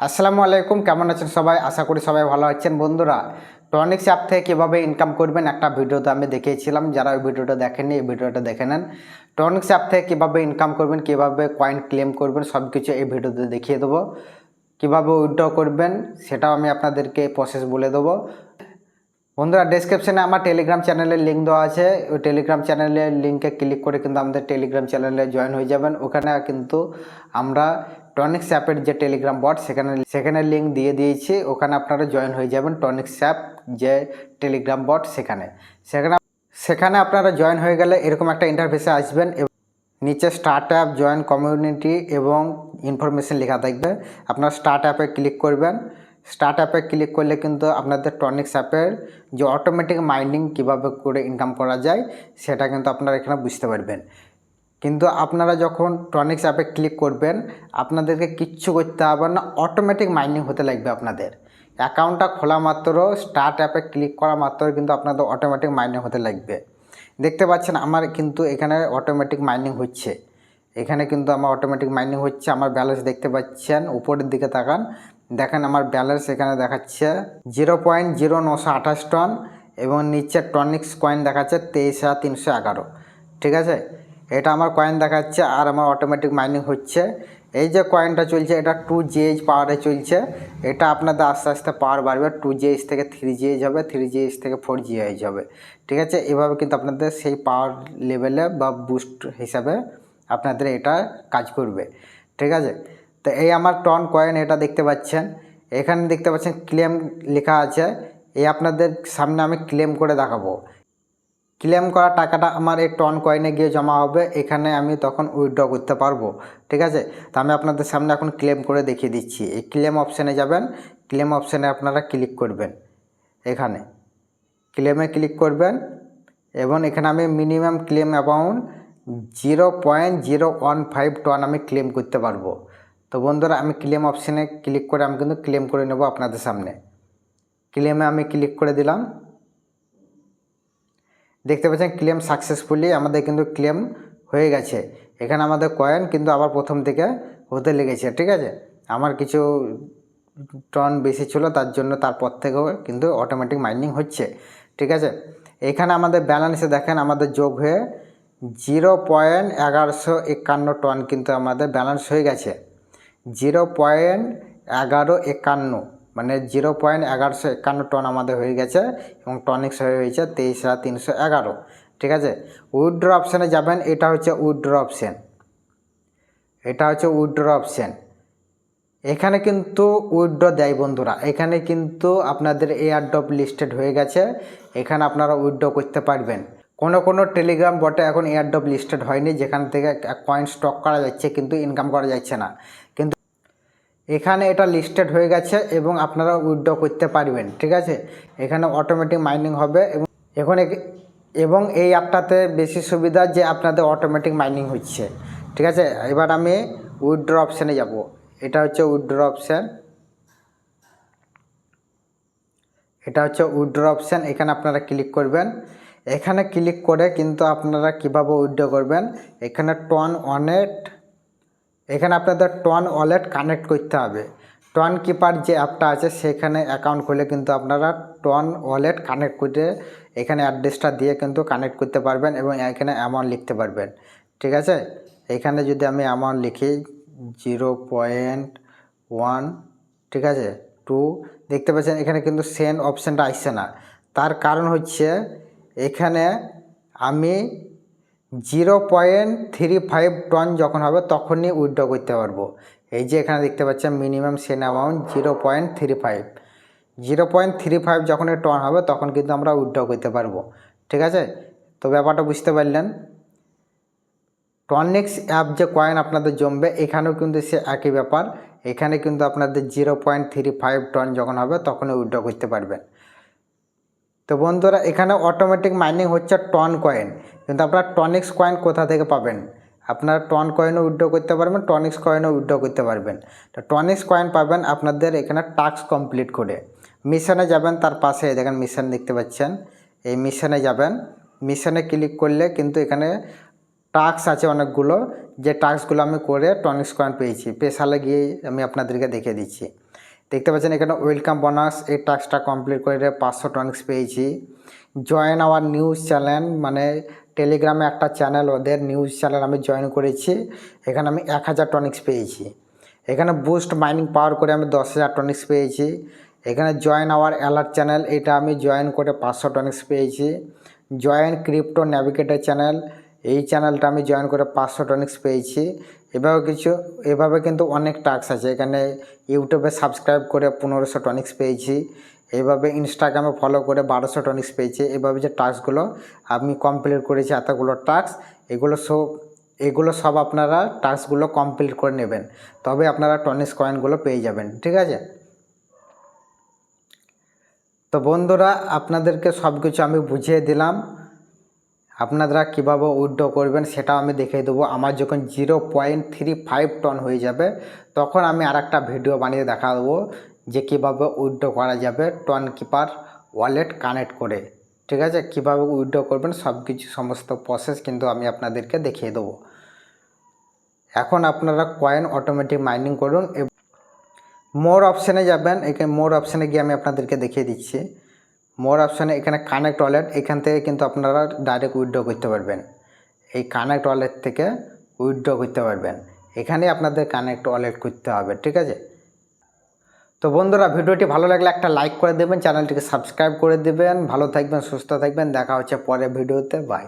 আসসালামু আলাইকুম, কেমন আছেন সবাই? আশা করি সবাই ভালো আছেন। বন্ধুরা, টনিক্স অ্যাপ থেকে কীভাবে ইনকাম করবেন একটা ভিডিওতে আমি দেখিয়েছিলাম। যারা ওই ভিডিওটা দেখেননি এই ভিডিওটা দেখে নেন। টনিক্স অ্যাপ থেকে কীভাবে ইনকাম করবেন, কীভাবে কয়েন ক্লেম করবেন সব কিছু এই ভিডিওতে দেখিয়ে দেবো। কীভাবে উইথড্র করবেন সেটাও আমি আপনাদেরকে প্রসেস বলে দেবো। বন্ধুরা, ডেসক্রিপশনে আমার টেলিগ্রাম চ্যানেলের লিঙ্ক দেওয়া আছে। ওই টেলিগ্রাম চ্যানেলের লিঙ্কে ক্লিক করে কিন্তু আমাদের টেলিগ্রাম চ্যানেলে জয়েন হয়ে যাবেন। ওখানে কিন্তু আমরা টনিক্স অ্যাপের যে টেলিগ্রাম বট সেখানে লিঙ্ক দিয়ে দিয়েছি। ওখানে আপনারা জয়েন হয়ে যাবেন টনিক্স অ্যাপ যে টেলিগ্রাম বট সেখানে আপনারা জয়েন হয়ে গেলে এরকম একটা ইন্টারফেসে আসবেন। নিচে স্টার্ট অ্যাপ, জয়েন কমিউনিটি এবং ইনফরমেশন লেখা থাকবে। আপনারা স্টার্ট অ্যাপে ক্লিক করবেন। স্টার্ট অ্যাপে ক্লিক করলে কিন্তু আপনাদের টনিক্স অ্যাপের যে অটোমেটিক মাইনিং কীভাবে করে ইনকাম করা যায় সেটা কিন্তু আপনারা এখানে বুঝতে পারবেন। কিন্তু আপনারা যখন টনিক্স অ্যাপে ক্লিক করবেন আপনাদেরকে কিচ্ছু করতে হবে না, অটোমেটিক মাইনিং হতে লাগবে। আপনাদের অ্যাকাউন্টটা খোলা মাত্র, স্টার্ট অ্যাপে ক্লিক করা মাত্র কিন্তু আপনাদের অটোমেটিক মাইনিং হতে লাগবে। দেখতে পাচ্ছেন আমার কিন্তু এখানে অটোমেটিক মাইনিং হচ্ছে। এখানে কিন্তু আমার অটোমেটিক মাইনিং হচ্ছে। আমার ব্যালেন্স দেখতে পাচ্ছেন, উপরের দিকে তাকান, দেখেন আমার ব্যালেন্স এখানে দেখাচ্ছে 0.0928 টন এবং নিচে টনিক্স কয়েন দেখাচ্ছে 23,311। ঠিক আছে, এটা আমার কয়েন দেখাচ্ছে আর আমার অটোমেটিক মাইনিং হচ্ছে। এই যে কয়েনটা চলছে এটা 2GH পাওয়ারে চলছে। এটা আপনাদের আস্তে আস্তে পাওয়ার বাড়বে, 2GH থেকে 3GH হবে, 3GH থেকে 4GH হবে। ঠিক আছে, এভাবে কিন্তু আপনাদের সেই পাওয়ার লেভেলে বা বুস্ট হিসাবে আপনাদের এটা কাজ করবে। ঠিক আছে, তো এই আমার টন কয়েন এটা দেখতে পাচ্ছেন। এখানে দেখতে পাচ্ছেন ক্লেম লেখা আছে। এই আপনাদের সামনে আমি ক্লেম করে দেখাবো। ক্লেম করা টাকাটা আমার এই টন কয়েনে গিয়ে জমা হবে। এখানে আমি তখন উইথড্র করতে পারবো। ঠিক আছে, তো আমি আপনাদের সামনে এখন ক্লেম করে দেখিয়ে দিচ্ছি। এই ক্লেম অপশানে যাবেন, ক্লেম অপশানে আপনারা ক্লিক করবেন। এখানে ক্লেমে ক্লিক করবেন এবং এখানে আমি মিনিমাম ক্লেম অ্যামাউন্ট 0.015 টন আমি ক্লেম করতে পারবো। তো বন্ধুরা, আমি ক্লেম অপশানে ক্লিক করে আমি কিন্তু ক্লেম করে নেব আপনাদের সামনে। ক্লেমে আমি ক্লিক করে দিলাম। দেখতে পাচ্ছেন ক্লেম সাকসেসফুলি আমাদের কিন্তু ক্লেম হয়ে গেছে। এখানে আমাদের কয়েন কিন্তু আবার প্রথম থেকে হতে লেগেছে। ঠিক আছে, আমার কিছু টন বেশি ছিল তার জন্য তারপর থেকেও কিন্তু অটোমেটিক মাইনিং হচ্ছে। ঠিক আছে, এখানে আমাদের ব্যালেন্সে দেখেন আমাদের যোগ হয়ে 0.1151 টন কিন্তু আমাদের ব্যালেন্স হয়ে গেছে। 0.1151 মানে 0.1151 টন আমাদের হয়ে গেছে এবং টনিক্স হয়েছে 23,311। ঠিক আছে, উইথড্র অপশানে যাবেন। এটা হচ্ছে উইথড্র অপশান, এখানে কিন্তু উইথড্র দেয় বন্ধুরা। এখানে কিন্তু আপনাদের এয়ারড্রপ লিস্টেড হয়ে গেছে, এখানে আপনারা উইথড্র করতে পারবেন। কোনো টেলিগ্রাম বটে এখন এয়ারড্রপ লিস্টেড হয়নি, যেখান থেকে কয়েন স্টক করা যাচ্ছে কিন্তু ইনকাম করা যাচ্ছে না। কিন্তু এখানে এটা লিস্টেড হয়ে গেছে এবং আপনারা উইথড্র করতে পারবেন। ঠিক আছে, এখানে অটোমেটিক মাইনিং হবে এবং এই অ্যাপটাতে বেশি সুবিধা যে আপনাদের অটোমেটিক মাইনিং হচ্ছে। ঠিক আছে, এবার আমি উইথড্র অপশানে যাব। এটা হচ্ছে উইথড্র অপশান, এখানে আপনারা ক্লিক করবেন। এখানে ক্লিক করে কিন্তু আপনারা কিভাবে উইথড্র করবেন, এখানে এখানে আপনাদের টন ওয়ালেট কানেক্ট করতে হবে। টন কিপার যে অ্যাপটা আছে সেখানে অ্যাকাউন্ট খুলে কিন্তু আপনারা টন ওয়ালেট কানেক্ট করে এখানে অ্যাড্রেসটা দিয়ে কিন্তু কানেক্ট করতে পারবেন এবং এখানে অ্যামাউন্ট লিখতে পারবেন। ঠিক আছে, এখানে যদি আমি অ্যামাউন্ট লিখি 0.1, ঠিক আছে 2, দেখতে পাচ্ছেন এখানে কিন্তু সেন্ড অপশানটা আসছে না। তার কারণ হচ্ছে এখানে আমি 0.35 টন যখন হবে তখনই উইথড্র করতে পারবো। এই যে এখানে দেখতে পাচ্ছেন মিনিমাম সেন্ড অ্যামাউন্ট 0.35 যখন টন হবে তখন কিন্তু আমরা উইথড্র করতে পারবো। ঠিক আছে, তো ব্যাপারটা বুঝতে পারলেন। টনিক্স অ্যাপ যে কয়েন আপনাদের জমবে এখানেও কিন্তু সে একই ব্যাপার। এখানে কিন্তু আপনাদের 0.35 টন যখন হবে তখনই উইথড্র করতে পারবেন। তো বন্ধুরা, এখানে অটোমেটিক মাইনিং হচ্ছে টন কয়েন, কিন্তু আপনারা টনিক্স কয়েন কোথা থেকে পাবেন? আপনারা টন কয়েনও উইথড্র করতে পারবেন, টনিক্স কয়েনও উইথড্র করতে পারবেন। তো টনিক্স কয়েন পাবেন আপনাদের এখানে টাস্ক কমপ্লিট করে। মিশনে যাবেন, তার পাশে দেখেন মিশন দেখতে পাচ্ছেন, এই মিশনে যাবেন। মিশনে ক্লিক করলে কিন্তু এখানে টাস্ক আছে অনেকগুলো, যে টাস্কগুলো আমি করে টনিক্স কয়েন পেয়েছি, পেশালে গিয়ে আমি আপনাদেরকে দেখিয়ে দিচ্ছি। দেখতে পাচ্ছেন এখানে ওয়েলকাম বোনাস, এই টাস্কটা কমপ্লিট করে 500 টনিক্স পেয়েছি। জয়েন আওয়ার নিউজ চ্যানেল, মানে টেলিগ্রামে একটা চ্যানেল, ওদের নিউজ চ্যানেল আমি জয়েন করেছি, এখানে আমি 1000 টনিক্স পেয়েছি। এখানে বুস্ট মাইনিং পাওয়ার করে আমি 10,000 টনিক্স পেয়েছি। এখানে জয়েন আওয়ার অ্যালার্ট চ্যানেল, এটা আমি জয়েন করে 500 টনিক্স পেয়েছি। জয়েন ক্রিপ্টো ন্যাভিগেটর চ্যানেল, এই চ্যানেলটা আমি জয়েন করে 500 টনিক্স পেয়েছি। এভাবে কিন্তু অনেক টাস্ক আছে। এখানে ইউটিউবে সাবস্ক্রাইব করে 1500 টনিক্স পেয়েছি। এইভাবে ইনস্টাগ্রামে ফলো করে 1200 টনিক্স পেয়েছি। এভাবে যে টাস্কগুলো আমি কমপ্লিট করেছি, এতগুলো টাস্ক, এগুলো সব আপনারা টাস্কগুলো কমপ্লিট করে নেবেন, তবে আপনারা টনিক্স কয়েনগুলো পেয়ে যাবেন, ঠিক আছে। তো বন্ধুরা, আপনাদেরকে সব কিছু আমি বুঝিয়ে দিলাম, আপনারা কীভাবে উইথড্র করবেন সেটাও আমি দেখিয়ে দেবো। আমার যখন 0.35 টন হয়ে যাবে তখন আমি আরেকটা ভিডিও বানিয়ে দেখা দেবো যে কীভাবে উইথড্র করা যাবে টন কিপার ওয়ালেট কানেক্ট করে, ঠিক আছে। কীভাবে উইথড্র করবেন সব কিছু সমস্ত প্রসেস কিন্তু আমি আপনাদেরকে দেখিয়ে দেবো। এখন আপনারা কয়েন অটোমেটিক মাইনিং করুন। মোর অপশানে যাবেন, এখানে মোর অপশানে গিয়ে আমি আপনাদেরকে দেখিয়ে দিচ্ছি। মোর অপশানে এখানে কানেক্ট ওয়ালেট, এখান থেকে কিন্তু আপনারা ডাইরেক্ট উইথড্র করতে পারবেন। এই কানেক্ট ওয়ালেট থেকে উইথড্র করতে পারবেন, এখানে আপনাদের কানেক্ট ওয়ালেট করতে হবে, ঠিক আছে। তো বন্ধুরা, ভিডিওটি ভালো লাগলে একটা লাইক করে দেবেন, চ্যানেলটিকে সাবস্ক্রাইব করে দেবেন। ভালো থাকবেন, সুস্থ থাকবেন, দেখা হচ্ছে পরের ভিডিওতে, বাই।